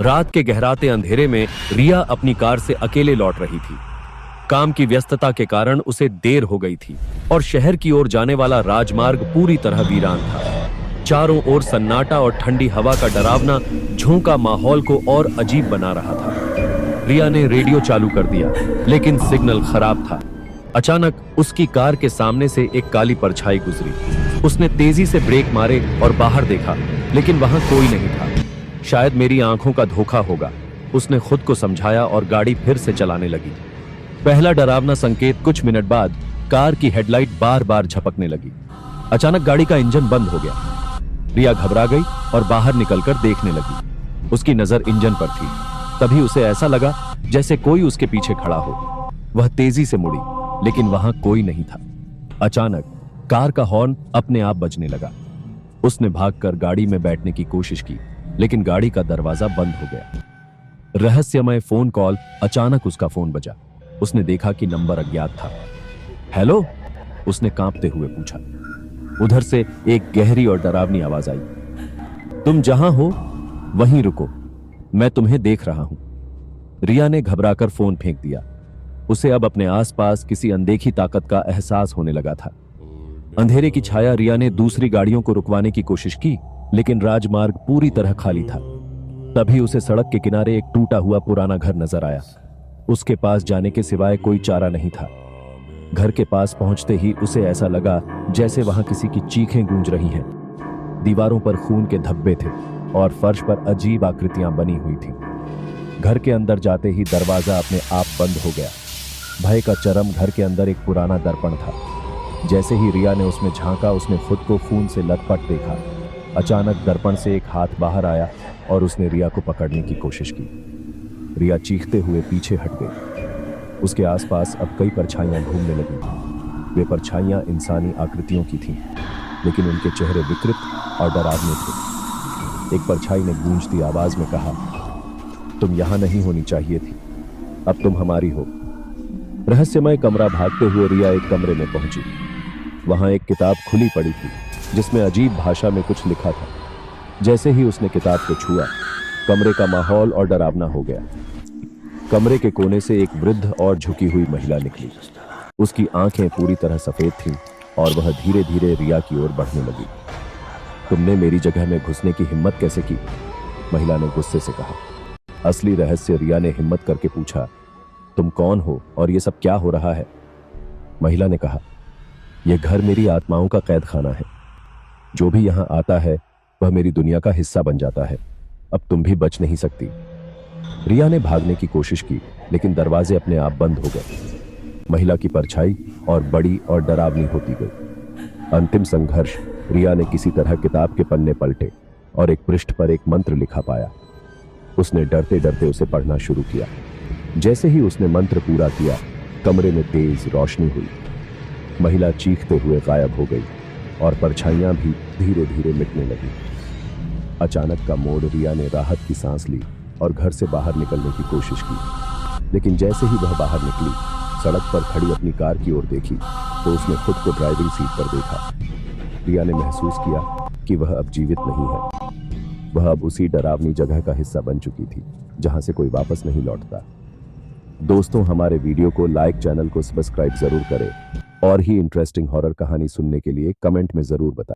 रात के गहराते अंधेरे में रिया अपनी कार से अकेले लौट रही थी। काम की व्यस्तता के कारण उसे देर हो गई थी और शहर की ओर जाने वाला राजमार्ग पूरी तरह वीरान था। चारों ओर सन्नाटा और ठंडी हवा का डरावना झोंका माहौल को और अजीब बना रहा था। रिया ने रेडियो चालू कर दिया, लेकिन सिग्नल खराब था। अचानक उसकी कार के सामने से एक काली परछाई गुजरी। उसने तेजी से ब्रेक मारे और बाहर देखा, लेकिन वहां कोई नहीं था। शायद मेरी आंखों का धोखा होगा, उसने खुद को समझाया और गाड़ी फिर से चलाने लगी। पहला डरावना संकेत कुछ मिनट बाद कार की हेडलाइट बार बार झपकने लगी। अचानक गाड़ी का इंजन बंद हो गया। रिया घबरा गई और बाहर निकलकर देखने लगी। उसकी नजर इंजन पर थी। तभी उसे ऐसा लगा जैसे कोई उसके पीछे खड़ा हो। वह तेजी से मुड़ी, लेकिन वहां कोई नहीं था। अचानक कार का हॉर्न अपने आप बजने लगा। उसने भागकर गाड़ी में बैठने की कोशिश की, लेकिन गाड़ी का दरवाजा बंद हो गया। रहस्यमय फोन कॉल। अचानक उसका फोन बजा। उसने देखा कि नंबर अज्ञात था। हेलो, उसने कांपते हुए पूछा। उधर से एक गहरी और डरावनी आवाज आई। तुम जहां हो वहीं रुको, मैं तुम्हें देख रहा हूं। रिया ने घबराकर फोन फेंक दिया। उसे अब अपने आसपास किसी अनदेखी ताकत का एहसास होने लगा था। अंधेरे की छाया। रिया ने दूसरी गाड़ियों को रुकवाने की कोशिश की, लेकिन राजमार्ग पूरी तरह खाली था। तभी उसे सड़क के किनारे एक टूटा हुआ पुराना घर नजर आया। उसके पास जाने के सिवाय कोई चारा नहीं था। घर के पास पहुंचते ही उसे ऐसा लगा जैसे वहां किसी की चीखें गूंज रही हैं। दीवारों पर खून के धब्बे थे और फर्श पर अजीब आकृतियां बनी हुई थीं। घर के अंदर जाते ही दरवाजा अपने आप बंद हो गया। भय का चरम। घर के अंदर एक पुराना दर्पण था। जैसे ही रिया ने उसमें झांका, उसने खुद को खून से लथपथ देखा। अचानक दर्पण से एक हाथ बाहर आया और उसने रिया को पकड़ने की कोशिश की। रिया चीखते हुए पीछे हट गई। उसके आसपास अब कई परछाइयां घूमने लगी। वे परछाइयां इंसानी आकृतियों की थीं, लेकिन उनके चेहरे विकृत और डरावने थे। एक परछाई ने गूंजती आवाज में कहा, तुम यहां नहीं होनी चाहिए थी, अब तुम हमारी हो। रहस्यमय कमरा। भागते हुए रिया एक कमरे में पहुंची। वहां एक किताब खुली पड़ी थी, जिसमें अजीब भाषा में कुछ लिखा था। जैसे ही उसने किताब को छुआ, कमरे का माहौल और डरावना हो गया। कमरे के कोने से एक वृद्ध और झुकी हुई महिला निकली। उसकी आंखें पूरी तरह सफेद थीं और वह धीरे धीरे रिया की ओर बढ़ने लगी। तुमने मेरी जगह में घुसने की हिम्मत कैसे की? महिला ने गुस्से से कहा। असली रहस्य। रिया ने हिम्मत करके पूछा, तुम कौन हो और ये सब क्या हो रहा है? महिला ने कहा, यह घर मेरी आत्माओं का कैद खाना है। जो भी यहां आता है वह मेरी दुनिया का हिस्सा बन जाता है। अब तुम भी बच नहीं सकती। रिया ने भागने की कोशिश की, लेकिन दरवाजे अपने आप बंद हो गए। महिला की परछाई और बड़ी और डरावनी होती गई। अंतिम संघर्ष। रिया ने किसी तरह किताब के पन्ने पलटे और एक पृष्ठ पर एक मंत्र लिखा पाया। उसने डरते डरते उसे पढ़ना शुरू किया। जैसे ही उसने मंत्र पूरा किया, कमरे में तेज रोशनी हुई। महिला चीखते हुए गायब हो गई और परछाइयां भी धीरे धीरे मिटने लगी। अचानक का मोड़। रिया ने राहत की सांस ली और घर से बाहर निकलने की कोशिश की, लेकिन जैसे ही वह बाहर निकली, सड़क पर खड़ी अपनी कार की ओर देखी तो उसने खुद को ड्राइविंग सीट पर देखा। रिया ने महसूस किया कि वह अब जीवित नहीं है। वह अब उसी डरावनी जगह का हिस्सा बन चुकी थी, जहां से कोई वापस नहीं लौटता। दोस्तों, हमारे वीडियो को लाइक, चैनल को सब्सक्राइब जरूर करें और ही इंटरेस्टिंग हॉरर कहानी सुनने के लिए कमेंट में जरूर बताएं।